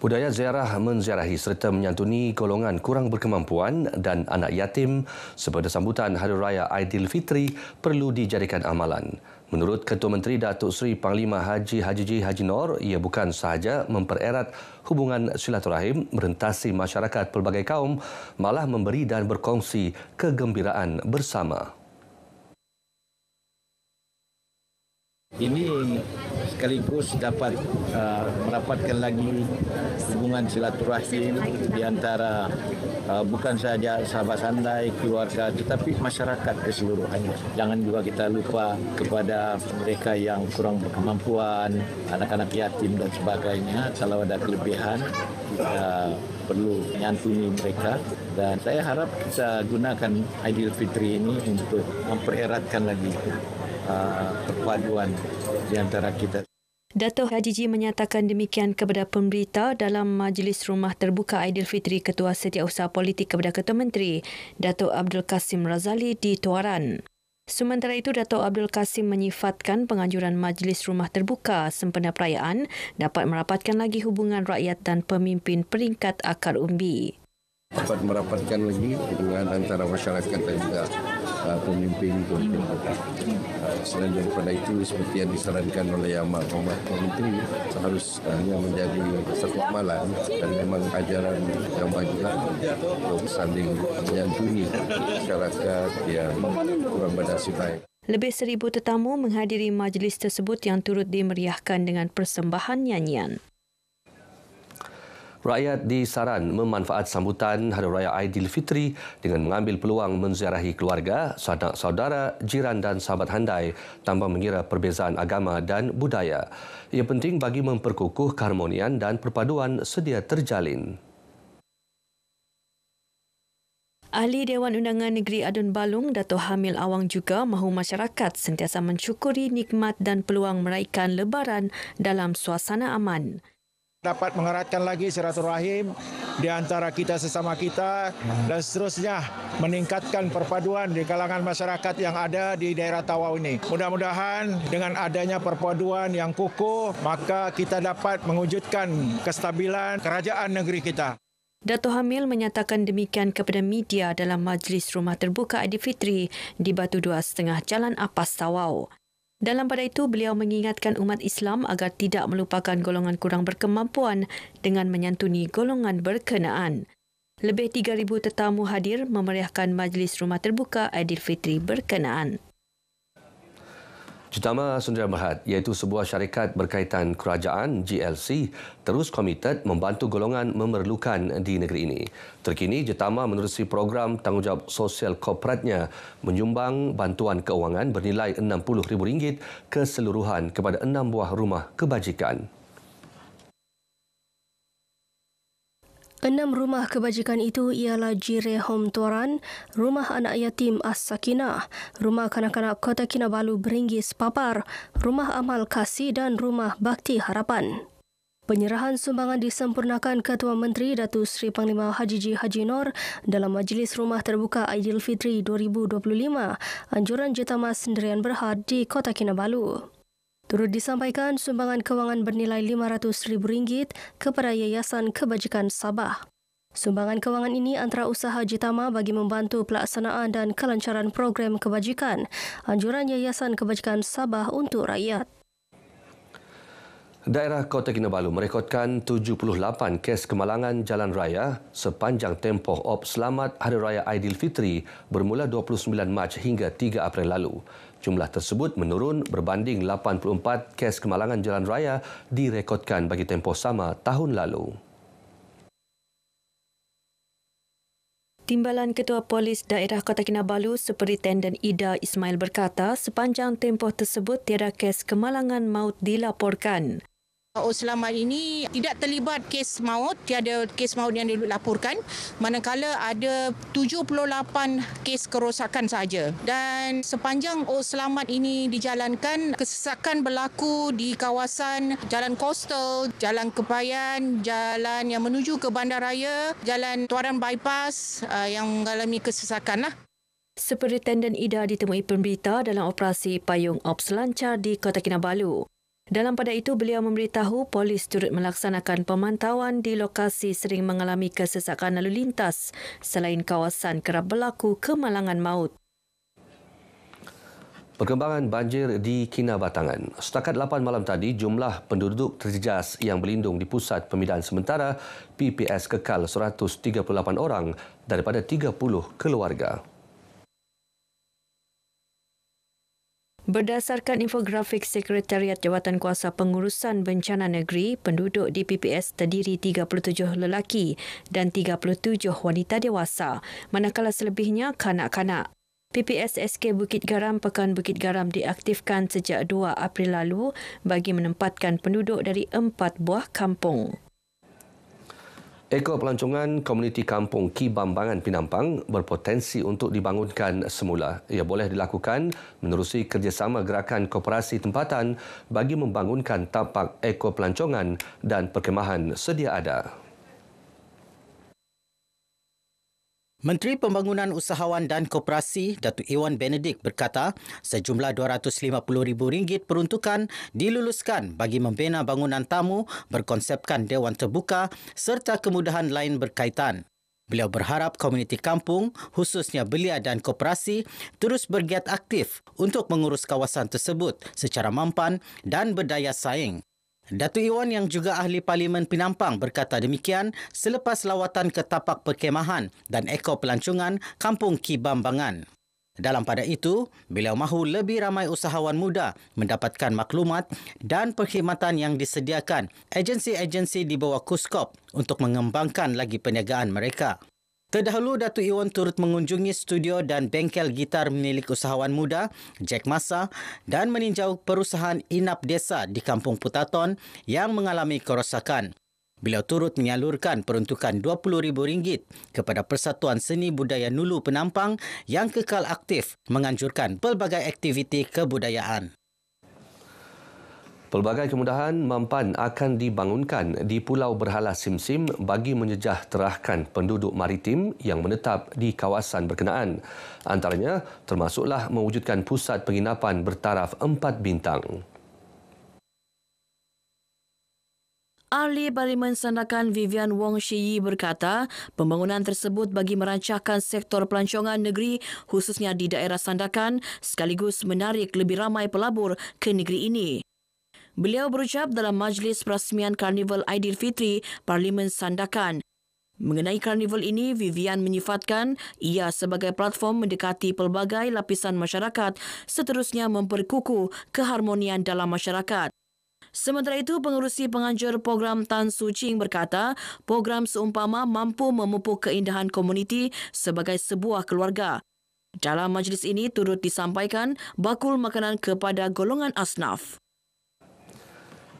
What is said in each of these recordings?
Budaya ziarah menziarahi serta menyantuni golongan kurang berkemampuan dan anak yatim sebagai sambutan Hari Raya Aidilfitri perlu dijadikan amalan. Menurut Ketua Menteri Datuk Seri Panglima Haji Haji Nor, ia bukan sahaja mempererat hubungan silaturahim merentasi masyarakat pelbagai kaum, malah memberi dan berkongsi kegembiraan bersama. Ini sekaligus dapat merapatkan lagi hubungan silaturahim di antara bukan sahaja sahabat sandai, keluarga, tetapi masyarakat keseluruhannya. Jangan juga kita lupa kepada mereka yang kurang berkemampuan, anak-anak yatim dan sebagainya. Kalau ada kelebihan, kita perlu menyantuni mereka. Dan saya harap kita gunakan Aidilfitri ini untuk mempereratkan lagi perpaduan di antara kita. Datuk Haji menyatakan demikian kepada pemberita dalam Majlis Rumah Terbuka Aidilfitri Ketua Setiausaha Politik kepada Ketua Menteri, Datuk Abdul Kasim Razali di Tuaran. Sementara itu, Datuk Abdul Kasim menyifatkan penganjuran Majlis Rumah Terbuka sempena perayaan dapat merapatkan lagi hubungan rakyat dan pemimpin peringkat akar umbi. Dapat merapatkan lagi hubungan antara masyarakat dan juga pemimpin. Selain daripada itu, seperti yang disarankan oleh Yang Maha Menteri, harusnya menjadi satu amalan dan memang ajaran yang baik juga untuk saling menyantuni masyarakat yang kurang bernasib baik. Lebih 1,000 tetamu menghadiri majlis tersebut yang turut dimeriahkan dengan persembahan nyanyian. Rakyat disaran memanfaat sambutan Hari Raya Aidilfitri dengan mengambil peluang menziarahi keluarga, sanak saudara, jiran dan sahabat handai tanpa mengira perbezaan agama dan budaya. Ia penting bagi memperkukuh keharmonian dan perpaduan sedia terjalin. Ahli Dewan Undangan Negeri Adun Balung, Dato' Hamil Awang juga mahu masyarakat sentiasa mensyukuri nikmat dan peluang meraihkan Lebaran dalam suasana aman. Dapat mengeratkan lagi silaturahim di antara kita sesama kita dan seterusnya meningkatkan perpaduan di kalangan masyarakat yang ada di daerah Tawau ini. Mudah-mudahan dengan adanya perpaduan yang kukuh, maka kita dapat mewujudkan kestabilan kerajaan negeri kita. Dato' Hamil menyatakan demikian kepada media dalam Majlis Rumah Terbuka Aidilfitri di Batu 2.5 Jalan Apas Tawau. Dalam pada itu, beliau mengingatkan umat Islam agar tidak melupakan golongan kurang berkemampuan dengan menyantuni golongan berkenaan. Lebih 3,000 tetamu hadir memeriahkan Majlis Rumah Terbuka Aidilfitri berkenaan. Jutama Sundaram Berhad, iaitu sebuah syarikat berkaitan kerajaan GLC, terus komited membantu golongan memerlukan di negeri ini. Terkini, Jutama menerusi program tanggungjawab sosial korporatnya menyumbang bantuan keuangan bernilai RM60,000 keseluruhan kepada 6 buah rumah kebajikan. 6 rumah kebajikan itu ialah Jire Home Tuaran, Rumah Anak Yatim As-Sakinah, Rumah Kanak-Kanak Kota Kinabalu Beringis Papar, Rumah Amal Kasih dan Rumah Bakti Harapan. Penyerahan sumbangan disempurnakan Ketua Menteri Datuk Seri Panglima Haji Nor dalam Majlis Rumah Terbuka Aidilfitri 2025, Anjuran Jutama Sendirian Berhad di Kota Kinabalu. Turut disampaikan sumbangan kewangan bernilai RM500,000 kepada Yayasan Kebajikan Sabah. Sumbangan kewangan ini antara usaha Jutama bagi membantu pelaksanaan dan kelancaran program kebajikan, anjuran Yayasan Kebajikan Sabah untuk rakyat. Daerah Kota Kinabalu merekodkan 78 kes kemalangan jalan raya sepanjang tempoh op selamat Hari Raya Aidilfitri bermula 29 Mac hingga 3 April lalu. Jumlah tersebut menurun berbanding 84 kes kemalangan jalan raya direkodkan bagi tempoh sama tahun lalu. Timbalan Ketua Polis Daerah Kota Kinabalu Superintenden Ida Ismail berkata sepanjang tempoh tersebut tiada kes kemalangan maut dilaporkan. Selamat ini tidak terlibat kes maut, tiada kes maut yang dilaporkan, manakala ada 78 kes kerosakan sahaja. Dan sepanjang selamat ini dijalankan, kesesakan berlaku di kawasan Jalan Kostal, Jalan Kepayan, jalan yang menuju ke Bandaraya, Jalan Tuaran Bypass yang mengalami kesesakan. Superintenden Ida ditemui pemberita dalam operasi payung ops lancar di Kota Kinabalu. Dalam pada itu, beliau memberitahu polis turut melaksanakan pemantauan di lokasi sering mengalami kesesakan lalu lintas selain kawasan kerap berlaku kemalangan maut. Perkembangan banjir di Kinabatangan. Setakat 8 malam tadi, jumlah penduduk terjejas yang berlindung di Pusat Pemindahan Sementara PPS kekal 138 orang daripada 30 keluarga. Berdasarkan infografik Sekretariat Jawatan Kuasa Pengurusan Bencana Negeri, penduduk di PPS terdiri 37 lelaki dan 37 wanita dewasa, manakala selebihnya kanak-kanak. PPS SK Bukit Garam Pekan Bukit Garam diaktifkan sejak 2 April lalu bagi menempatkan penduduk dari 4 buah kampung. Ekopelancongan komuniti kampung Ki Bambangan Pinampang berpotensi untuk dibangunkan semula. Ia boleh dilakukan menerusi kerjasama gerakan koperasi tempatan bagi membangunkan tapak ekopelancongan dan perkhemahan sedia ada. Menteri Pembangunan Usahawan dan Koperasi Datuk Iwan Benedict berkata sejumlah RM250,000 peruntukan diluluskan bagi membina bangunan tamu berkonsepkan dewan terbuka serta kemudahan lain berkaitan. Beliau berharap komuniti kampung, khususnya belia dan koperasi, terus bergiat aktif untuk mengurus kawasan tersebut secara mampan dan berdaya saing. Datuk Iwan yang juga ahli Parlimen Pinampang berkata demikian selepas lawatan ke tapak perkemahan dan ekopelancongan Kampung Ki Bambangan. Dalam pada itu, beliau mahu lebih ramai usahawan muda mendapatkan maklumat dan perkhidmatan yang disediakan agensi-agensi di bawah KUSKOP untuk mengembangkan lagi perniagaan mereka. Terdahulu, Datuk Iwan turut mengunjungi studio dan bengkel gitar milik usahawan muda, Jack Masa, dan meninjau perusahaan inap desa di Kampung Putaton yang mengalami kerosakan. Beliau turut menyalurkan peruntukan RM20,000 kepada Persatuan Seni Budaya Nulu Penampang yang kekal aktif menganjurkan pelbagai aktiviti kebudayaan. Pelbagai kemudahan mampan akan dibangunkan di Pulau Berhala Simsim bagi menyejahterakan penduduk maritim yang menetap di kawasan berkenaan. Antaranya termasuklah mewujudkan pusat penginapan bertaraf 4 bintang. Ahli Parlimen Sandakan Vivian Wong Shi Yi berkata, pembangunan tersebut bagi merancangkan sektor pelancongan negeri khususnya di daerah Sandakan sekaligus menarik lebih ramai pelabur ke negeri ini. Beliau berucap dalam majlis perasmian Karnival Aidilfitri Parlimen Sandakan. Mengenai karnival ini, Vivian menyifatkan ia sebagai platform mendekati pelbagai lapisan masyarakat, seterusnya memperkukuh keharmonian dalam masyarakat. Sementara itu, pengerusi penganjur program Tan Su Ching berkata, program seumpama mampu memupuk keindahan komuniti sebagai sebuah keluarga. Dalam majlis ini turut disampaikan bakul makanan kepada golongan asnaf.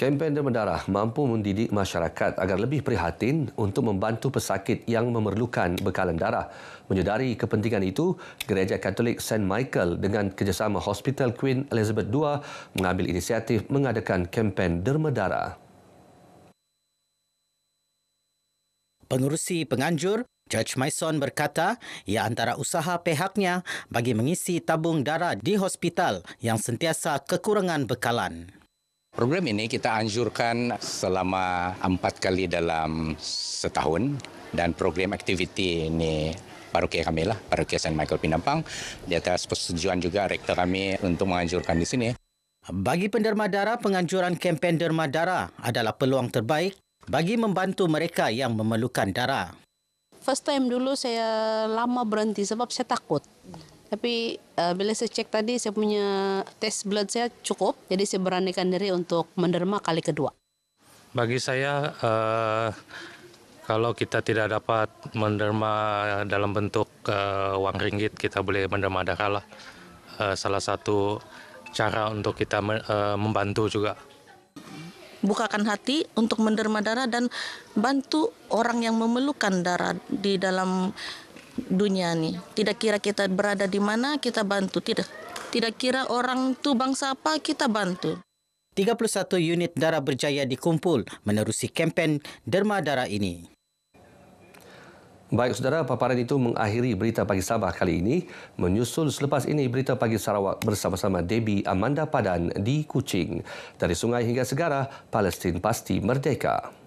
Kempen Derma Darah mampu mendidik masyarakat agar lebih prihatin untuk membantu pesakit yang memerlukan bekalan darah. Menyedari kepentingan itu, Gereja Katolik St. Michael dengan kerjasama Hospital Queen Elizabeth II mengambil inisiatif mengadakan kempen Derma Darah. Pengerusi penganjur, George Mason berkata ia antara usaha pihaknya bagi mengisi tabung darah di hospital yang sentiasa kekurangan bekalan. Program ini kita anjurkan selama 4 kali dalam setahun dan program aktiviti ini parokia kami lah, parokia St. Michael Pinampang, di atas persetujuan juga rektor kami untuk menganjurkan di sini. Bagi penderma darah, penganjuran kempen derma darah adalah peluang terbaik bagi membantu mereka yang memerlukan darah. First time dulu saya lama berhenti sebab saya takut. Tapi bila saya cek tadi, saya punya test blood saya cukup. Jadi saya beranikan diri untuk menderma kali kedua. Bagi saya, kalau kita tidak dapat menderma dalam bentuk wang ringgit, kita boleh menderma darah lah. Salah satu cara untuk kita membantu juga. Bukakan hati untuk menderma darah dan bantu orang yang memerlukan darah di dalam dunia ni. Tidak kira kita berada di mana, kita bantu. Tidak kira orang tu bangsa apa, kita bantu. 31 unit darah berjaya dikumpul menerusi kempen derma darah ini. Baik saudara, paparan itu mengakhiri Berita Pagi Sabah kali ini. Menyusul selepas ini Berita Pagi Sarawak bersama-sama Debbie Amanda Padan di Kuching. Dari sungai hingga segara, Palestin pasti merdeka.